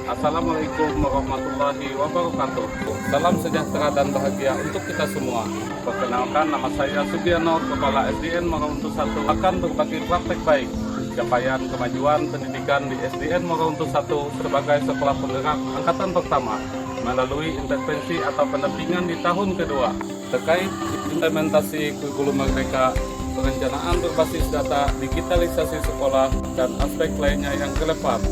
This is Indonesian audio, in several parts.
Assalamualaikum warahmatullahi wabarakatuh. Salam sejahtera dan bahagia untuk kita semua. Perkenalkan, nama saya Sugiano, Kepala SDN Morauntu 1, akan berbagi praktek baik capaian kemajuan pendidikan di SDN Morauntu 1 sebagai sekolah penggerak angkatan pertama melalui intervensi atau pendampingan di tahun kedua terkait implementasi kurikulum merdeka, perencanaan berbasis data, digitalisasi sekolah, dan aspek lainnya yang relevan.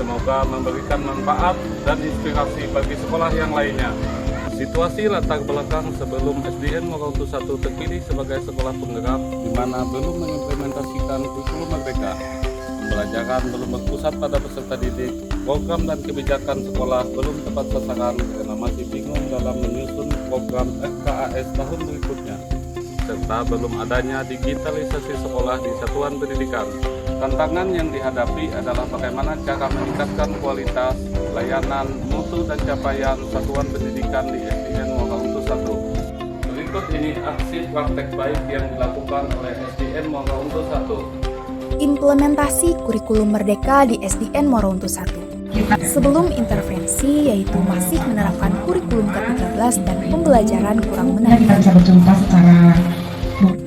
Semoga memberikan manfaat dan inspirasi bagi sekolah yang lainnya. Situasi latar belakang sebelum SDN Morauntu 1 terpilih sebagai sekolah penggerak, di mana belum mengimplementasikan kurikulum merdeka. Pembelajaran belum berpusat pada peserta didik, program dan kebijakan sekolah belum tepat sasaran karena masih bingung dalam menyusun program RKAS tahun berikutnya, serta belum adanya digitalisasi sekolah di satuan pendidikan. Tantangan yang dihadapi adalah bagaimana cara meningkatkan kualitas, layanan, mutu, dan capaian satuan pendidikan di SDN Morauntu 1. Berikut ini aksi praktek baik yang dilakukan oleh SDN Morauntu 1. Implementasi kurikulum merdeka di SDN Morauntu 1. Sebelum intervensi, yaitu masih menerapkan kurikulum ke-13 dan pembelajaran kurang menarik.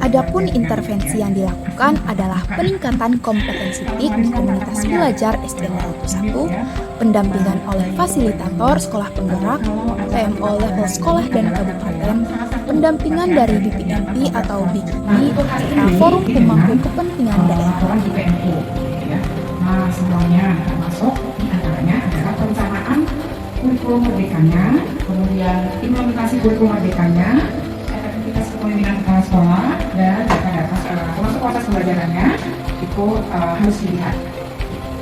Adapun intervensi yang dilakukan adalah peningkatan kompetensi TIK di komunitas belajar SDN Morauntu 1, pendampingan oleh fasilitator sekolah penggerak, PMO level sekolah dan kabupaten, pendampingan dari BPMP atau BKI, serta forum pemangku kepentingan daerah. Nah, semuanya termasuk diantaranya adalah perencanaan kurikulum merdekanya, kemudian implementasi kurikulum merdekanya, efektivitas kepemimpinan kepala sekolah, dan data-data sekolah, termasuk proses pembelajarannya itu harus dilihat.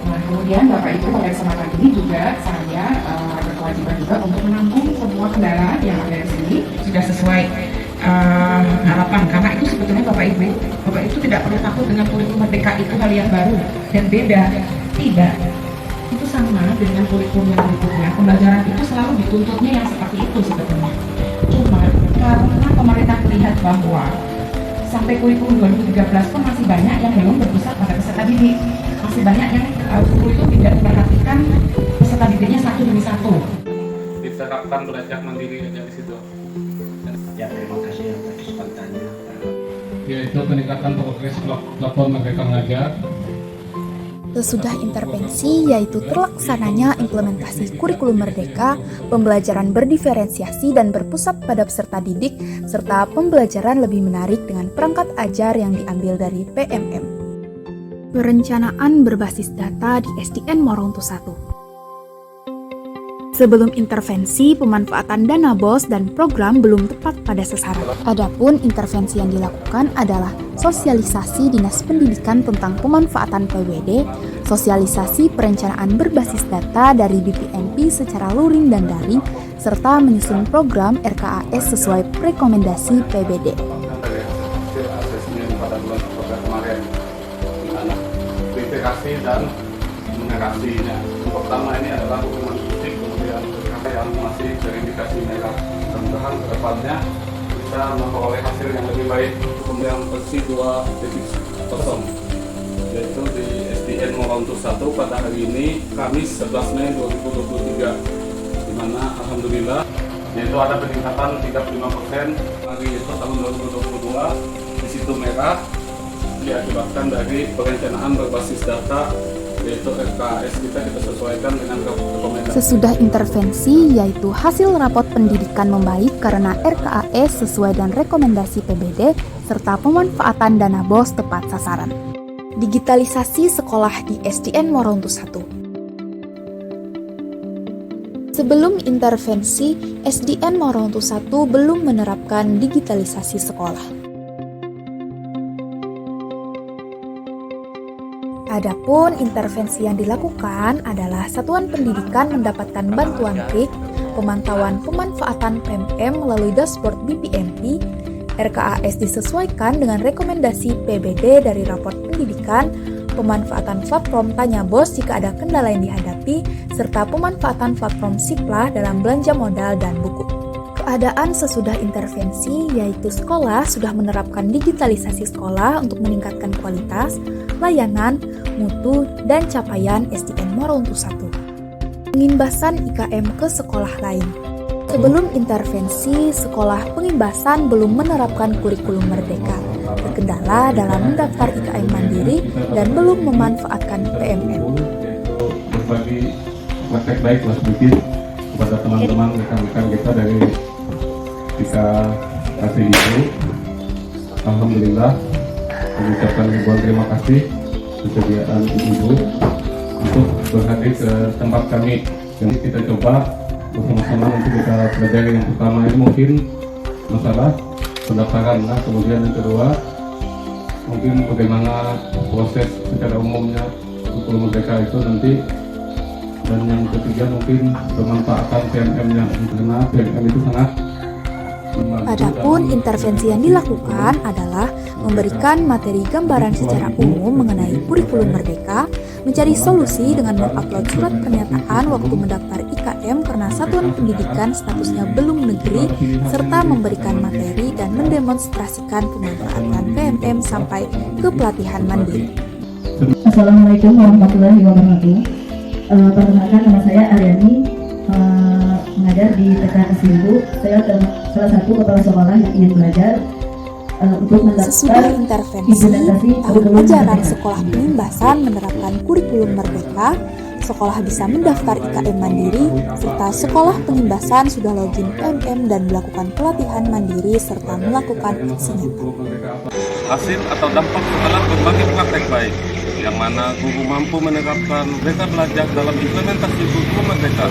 Nah, kemudian Bapak Ibu pada kesempatan ini juga saya ada kewajiban juga untuk menampung semua kendala yang ada di sini sudah sesuai harapan, karena itu sebetulnya Bapak Ibu tidak perlu takut dengan kurikulum merdeka itu hal yang baru dan beda. Tidak, itu sama dengan kurikulum yang berikutnya. Pembelajaran itu selalu dituntutnya yang seperti itu sebetulnya. Cuma karena pemerintah melihat bahwa sampai kurikulum 2013 pun masih banyak yang belum berpusat pada peserta didik, masih banyak yang guru itu tidak memperhatikan peserta didiknya satu demi satu. Diterapkan belajar mandiri aja di situ. Ya, terima kasih atas kesempatannya. Yaitu peningkatan progres platform Merdeka Mengajar. Sesudah intervensi, yaitu terlaksananya implementasi kurikulum merdeka, pembelajaran berdiferensiasi dan berpusat pada peserta didik, serta pembelajaran lebih menarik dengan perangkat ajar yang diambil dari PMM. Perencanaan berbasis data di SDN Morauntu 1. Sebelum intervensi, pemanfaatan dana BOS dan program belum tepat pada sasaran. Adapun intervensi yang dilakukan adalah sosialisasi Dinas Pendidikan tentang pemanfaatan PWD, sosialisasi perencanaan berbasis data dari BPMP secara luring dan daring, serta menyusun program RKAS sesuai rekomendasi PBD. Asesmen pada bulan Oktober kemarin, verifikasi dan mengatasinya. Yang pertama ini adalah hukuman fisik, kemudian yang masih verifikasi merah. Mudah-mudahan kedepannya bisa memperoleh hasil yang lebih baik. Kemudian versi 2.0, yaitu di SDN Morauntu 1 pada hari ini, Kamis 11 Mei 2023, di mana alhamdulillah yaitu ada peningkatan 35% lagi, yaitu tahun 2022 di situ merah diakibatkan dari perencanaan berbasis data, yaitu RKAS kita sesuaikan dengan rekomendasi. Sesudah intervensi, yaitu hasil rapot pendidikan membaik karena RKAS sesuai dan rekomendasi PBD, serta pemanfaatan dana BOS tepat sasaran. Digitalisasi sekolah di SDN Morauntu 1. Sebelum intervensi, SDN Morauntu 1 belum menerapkan digitalisasi sekolah. Adapun intervensi yang dilakukan adalah satuan pendidikan mendapatkan bantuan KRIK, pemantauan pemanfaatan PMM melalui dashboard BPMP, RKAS disesuaikan dengan rekomendasi PBD dari raport pendidikan, pemanfaatan platform Tanya Bos jika ada kendala yang dihadapi, serta pemanfaatan platform Siplah dalam belanja modal dan buku. Keadaan sesudah intervensi, yaitu sekolah sudah menerapkan digitalisasi sekolah untuk meningkatkan kualitas, layanan, mutu, dan capaian SDN Morauntu 1. pengimbasan IKM ke sekolah lain. Sebelum intervensi, sekolah pengimbasan belum menerapkan kurikulum merdeka, terkendala dalam mendaftar IKM mandiri dan belum memanfaatkan PMM. Berbagi praktek baik lah sedikit kepada teman-teman rekan-rekan kita dari kasih itu. Alhamdulillah, mengucapkan ribuan terima kasih kesediaan ibu untuk berhadir ke tempat kami. Jadi kita coba bersama-sama untuk kita pelajari. Yang pertama ini mungkin masalah pendaftaran, nah kemudian yang kedua mungkin bagaimana proses secara umumnya kurikulum merdeka itu nanti, dan yang ketiga mungkin pemanfaatan PMM-nya, karena PMM itu sangat. Adapun intervensi yang dilakukan adalah memberikan materi gambaran secara umum mengenai kurikulum merdeka, mencari solusi dengan mengupload surat pernyataan waktu mendaftar IKM karena satuan pendidikan statusnya belum negeri, serta memberikan materi dan mendemonstrasikan pemanfaatan PMM sampai ke pelatihan mandiri. Assalamualaikum warahmatullahi wabarakatuh. Perkenalkan, nama saya Aryani, mengajar di TK Kesimbu. Saya salah satu kepala sekolah yang ingin belajar untuk mendaftar Sesudah intervensi, tahun ajaran sekolah pengimbasan menerapkan kurikulum merdeka, sekolah bisa mendaftar IKM mandiri, serta sekolah pengimbasan sudah login PMM dan melakukan pelatihan mandiri serta melakukan aksi nyata. Hasil atau dampak setelah berbagai praktek baik, yang mana guru mampu menerapkan mereka belajar dalam implementasi kurikulum merdeka.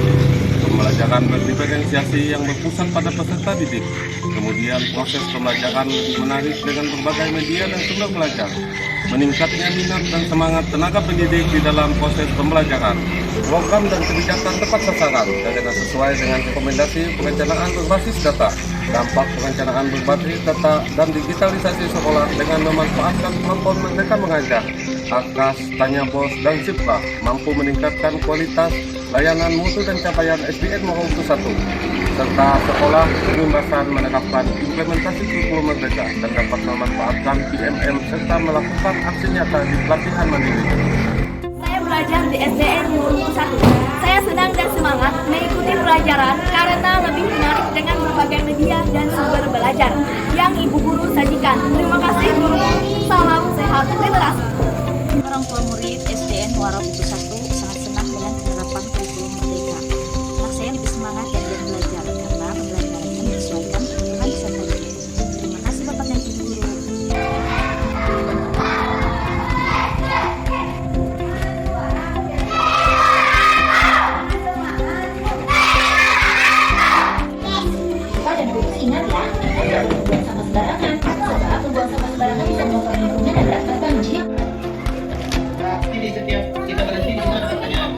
Pembelajaran berdiferensiasi yang berpusat pada peserta didik. Kemudian proses pembelajaran lebih menarik dengan berbagai media dan sumber belajar. Meningkatnya minat dan semangat tenaga pendidik di dalam proses pembelajaran. Program dan kebijakan tepat sasaran karena sesuai dengan rekomendasi perencanaan berbasis data. Dampak perencanaan berbasis data dan digitalisasi sekolah dengan memanfaatkan kemampuan mereka mengajar. Akas, Tanya Bos, dan Sipra mampu meningkatkan kualitas layanan mutu dan capaian SDN Mutu 1, serta sekolah pengimbasan menerapkan implementasi kurikulum merdeka dan dapat memanfaatkan PMM serta melakukan aksi nyata di pelatihan mandiri. Saya belajar di SDN Mutu 1. Saya senang dan semangat mengikuti pelajaran karena lebih menarik dengan berbagai media dan sumber belajar yang ibu guru sajikan. Terima kasih guru. Salam sehat literasi. Orang tua murid SDN Muara Mutu 1 sangat senang dengan penerapan kurikulum merdeka. Anak saya lebih semangat dan giat belajar karena pembelajarannya disesuaikan dengan peserta didik. Terima kasih Bapak dan Ibu Guru. Bapak dan Ibu ingat ya, buang sampah sembarangan. Sebab membuang sampah sembarangan bisa merusak lingkungan dan dapat banjir. Jadi setiap kita berhenti di mana pertanyaan?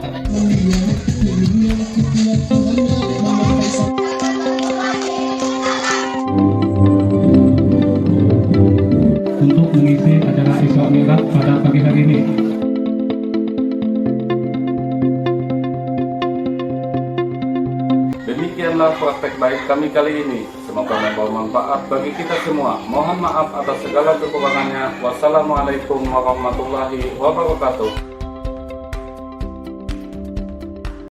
Untuk mengisi acara Isra Mi'raj pada pagi hari ini. Demikianlah praktek baik kami kali ini. Semoga membawa manfaat bagi kita semua. Mohon maaf atas segala kekurangannya. Wassalamualaikum warahmatullahi wabarakatuh.